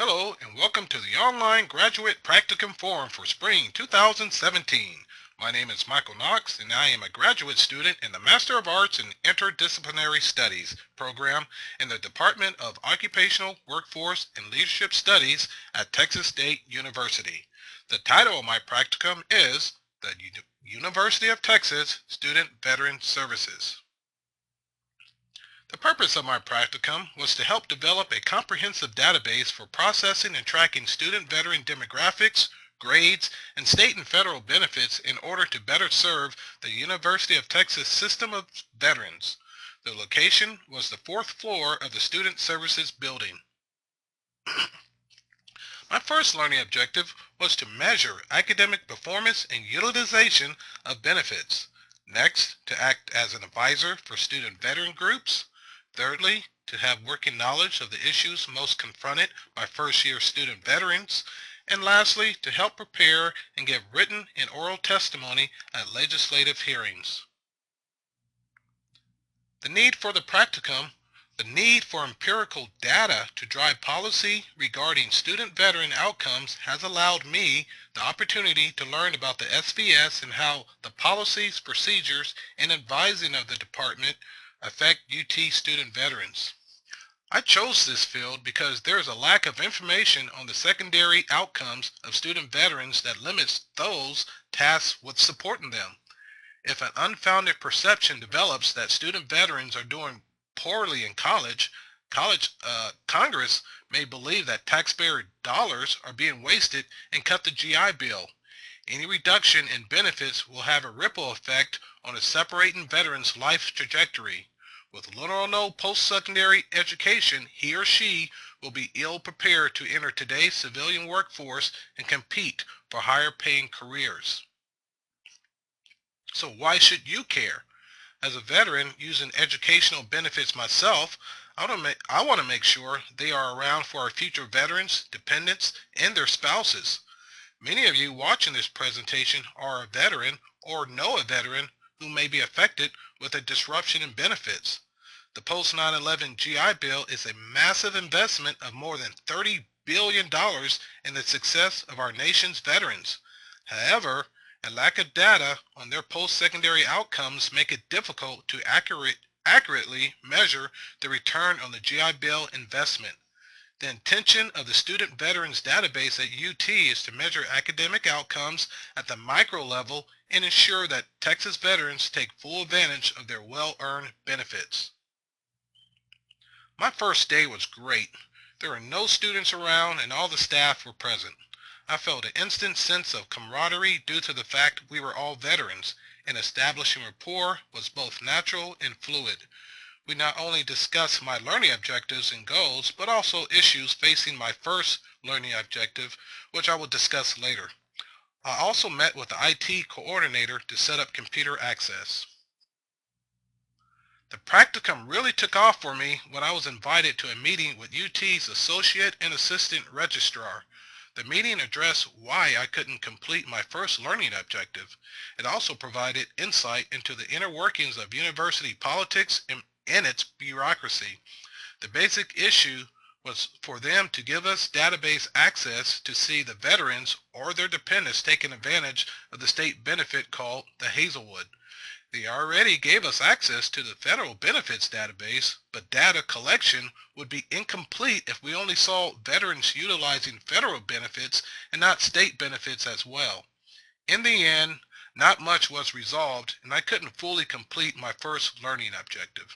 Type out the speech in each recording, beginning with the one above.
Hello and welcome to the online graduate practicum forum for spring 2017. My name is Michael Knox and I am a graduate student in the Master of Arts in Interdisciplinary Studies program in the Department of Occupational, Workforce, and Leadership Studies at Texas State University. The title of my practicum is the University of Texas Student Veteran Services. The purpose of my practicum was to help develop a comprehensive database for processing and tracking student veteran demographics, grades, and state and federal benefits in order to better serve the University of Texas system of veterans. The location was the fourth floor of the Student Services Building. My first learning objective was to measure academic performance and utilization of benefits. Next, to act as an advisor for student veteran groups. Thirdly, to have working knowledge of the issues most confronted by first-year student veterans. And lastly, to help prepare and give written and oral testimony at legislative hearings. The need for the practicum. The need for empirical data to drive policy regarding student veteran outcomes has allowed me the opportunity to learn about the SVS and how the policies, procedures, and advising of the department affect UT student veterans. I chose this field because there is a lack of information on the secondary outcomes of student veterans that limits those tasked with supporting them. If an unfounded perception develops that student veterans are doing poorly in college, Congress may believe that taxpayer dollars are being wasted and cut the GI Bill. Any reduction in benefits will have a ripple effect on a separating veteran's life trajectory. With little or no post-secondary education, he or she will be ill prepared to enter today's civilian workforce and compete for higher paying careers. So why should you care? As a veteran using educational benefits myself, I want to make sure they are around for our future veterans, dependents, and their spouses. Many of you watching this presentation are a veteran or know a veteran who may be affected with a disruption in benefits. The post 9/11 GI Bill is a massive investment of more than $30 billion in the success of our nation's veterans. However, a lack of data on their post-secondary outcomes make it difficult to accurately measure the return on the GI Bill investment. The intention of the Student Veterans Database at UT is to measure academic outcomes at the micro level and ensure that Texas veterans take full advantage of their well-earned benefits. My first day was great. There were no students around and all the staff were present. I felt an instant sense of camaraderie due to the fact we were all veterans, and establishing rapport was both natural and fluid. We not only discussed my learning objectives and goals, but also issues facing my first learning objective, which I will discuss later. I also met with the IT coordinator to set up computer access. The practicum really took off for me when I was invited to a meeting with UT's Associate and Assistant Registrar. The meeting addressed why I couldn't complete my first learning objective. It also provided insight into the inner workings of university politics and its bureaucracy. The basic issue was for them to give us database access to see the veterans or their dependents taking advantage of the state benefit called the Hazelwood. They already gave us access to the federal benefits database, but data collection would be incomplete if we only saw veterans utilizing federal benefits and not state benefits as well. In the end, not much was resolved, and I couldn't fully complete my first learning objective.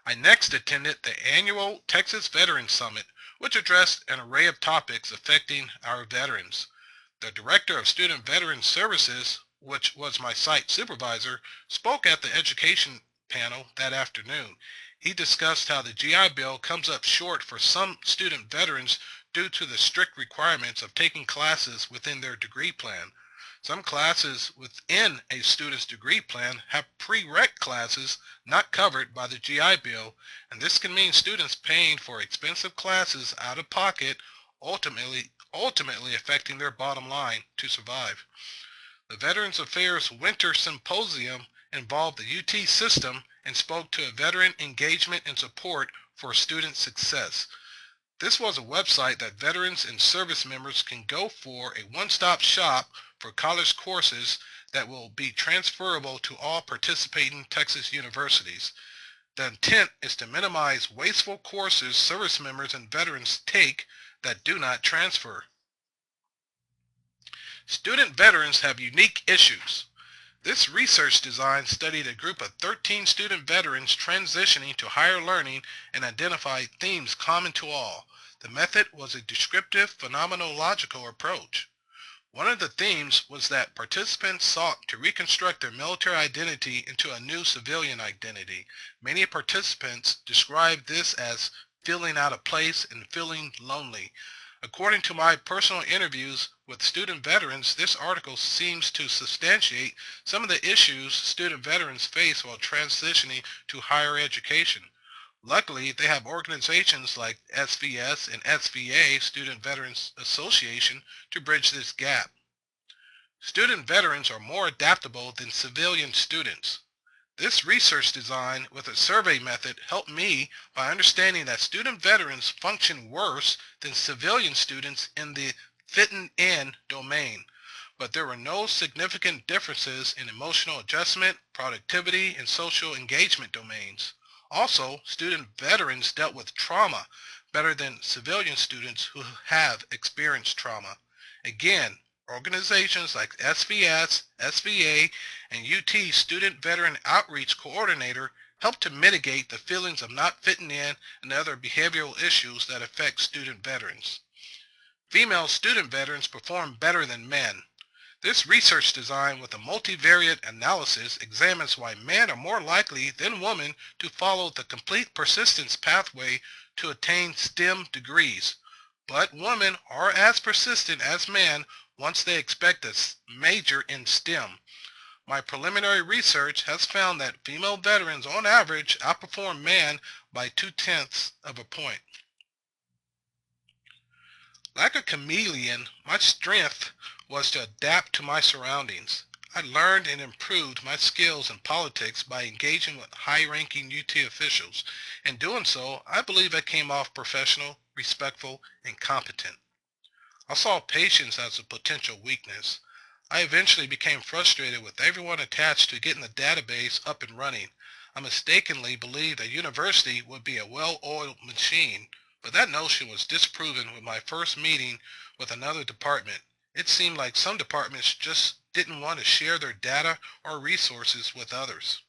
I next attended the annual Texas Veterans Summit, which addressed an array of topics affecting our veterans. The Director of Student Veteran Services, which was my site supervisor, spoke at the education panel that afternoon. He discussed how the GI Bill comes up short for some student veterans due to the strict requirements of taking classes within their degree plan. Some classes within a student's degree plan have prereq classes not covered by the GI Bill, and this can mean students paying for expensive classes out of pocket, ultimately affecting their bottom line to survive. The Veterans Affairs Winter Symposium involved the UT system and spoke to a veteran engagement and support for student success. This was a website that veterans and service members can go for a one-stop shop for college courses that will be transferable to all participating Texas universities. The intent is to minimize wasteful courses service members and veterans take that do not transfer. Student veterans have unique issues. This research design studied a group of 13 student veterans transitioning to higher learning and identified themes common to all. The method was a descriptive phenomenological approach. One of the themes was that participants sought to reconstruct their military identity into a new civilian identity. Many participants described this as feeling out of place and feeling lonely. According to my personal interviews with student veterans, this article seems to substantiate some of the issues student veterans face while transitioning to higher education. Luckily, they have organizations like SVS and SVA, Student Veterans Association, to bridge this gap. Student veterans are more adaptable than civilian students. This research design with a survey method helped me by understanding that student veterans function worse than civilian students in the fitting in domain, but there were no significant differences in emotional adjustment, productivity, and social engagement domains. Also, student veterans dealt with trauma better than civilian students who have experienced trauma. Again, organizations like SVS, SVA, and UT Student Veteran Outreach Coordinator help to mitigate the feelings of not fitting in and other behavioral issues that affect student veterans. Female student veterans perform better than men. This research design with a multivariate analysis examines why men are more likely than women to follow the complete persistence pathway to attain STEM degrees. But women are as persistent as men once they expect a major in STEM. My preliminary research has found that female veterans on average outperform men by 0.2 of a point. Like a chameleon, my strength was to adapt to my surroundings. I learned and improved my skills in politics by engaging with high-ranking UT officials. In doing so, I believe I came off professional, respectful, and competent. I saw patience as a potential weakness. I eventually became frustrated with everyone attached to getting the database up and running. I mistakenly believed a university would be a well-oiled machine, but that notion was disproven with my first meeting with another department. It seemed like some departments just didn't want to share their data or resources with others.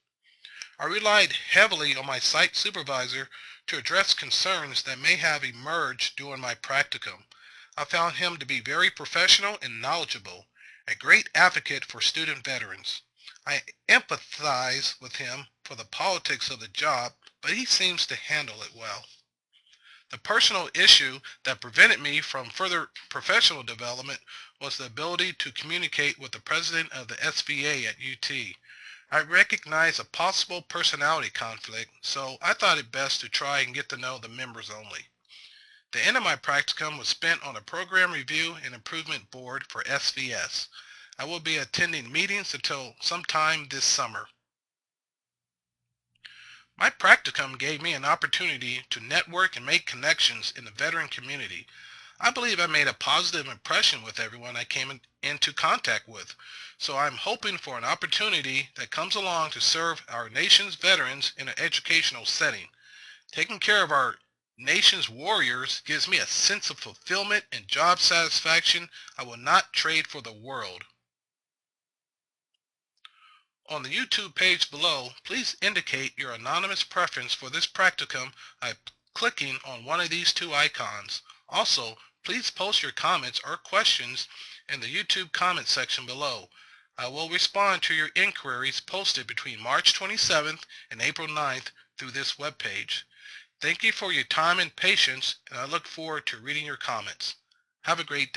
I relied heavily on my site supervisor to address concerns that may have emerged during my practicum. I found him to be very professional and knowledgeable, a great advocate for student veterans. I empathize with him for the politics of the job, but he seems to handle it well. The personal issue that prevented me from further professional development was the ability to communicate with the president of the SVA at UT. I recognized a possible personality conflict, so I thought it best to try and get to know the members only. The end of my practicum was spent on a program review and improvement board for SVS. I will be attending meetings until sometime this summer. My practicum gave me an opportunity to network and make connections in the veteran community. I believe I made a positive impression with everyone I came into contact with, so I'm hoping for an opportunity that comes along to serve our nation's veterans in an educational setting. Taking care of our nation's warriors gives me a sense of fulfillment and job satisfaction I will not trade for the world. On the YouTube page below, please indicate your anonymous preference for this practicum by clicking on one of these two icons. Also, please post your comments or questions in the YouTube comment section below. I will respond to your inquiries posted between March 27th and April 9th through this webpage. Thank you for your time and patience, and I look forward to reading your comments. Have a great day.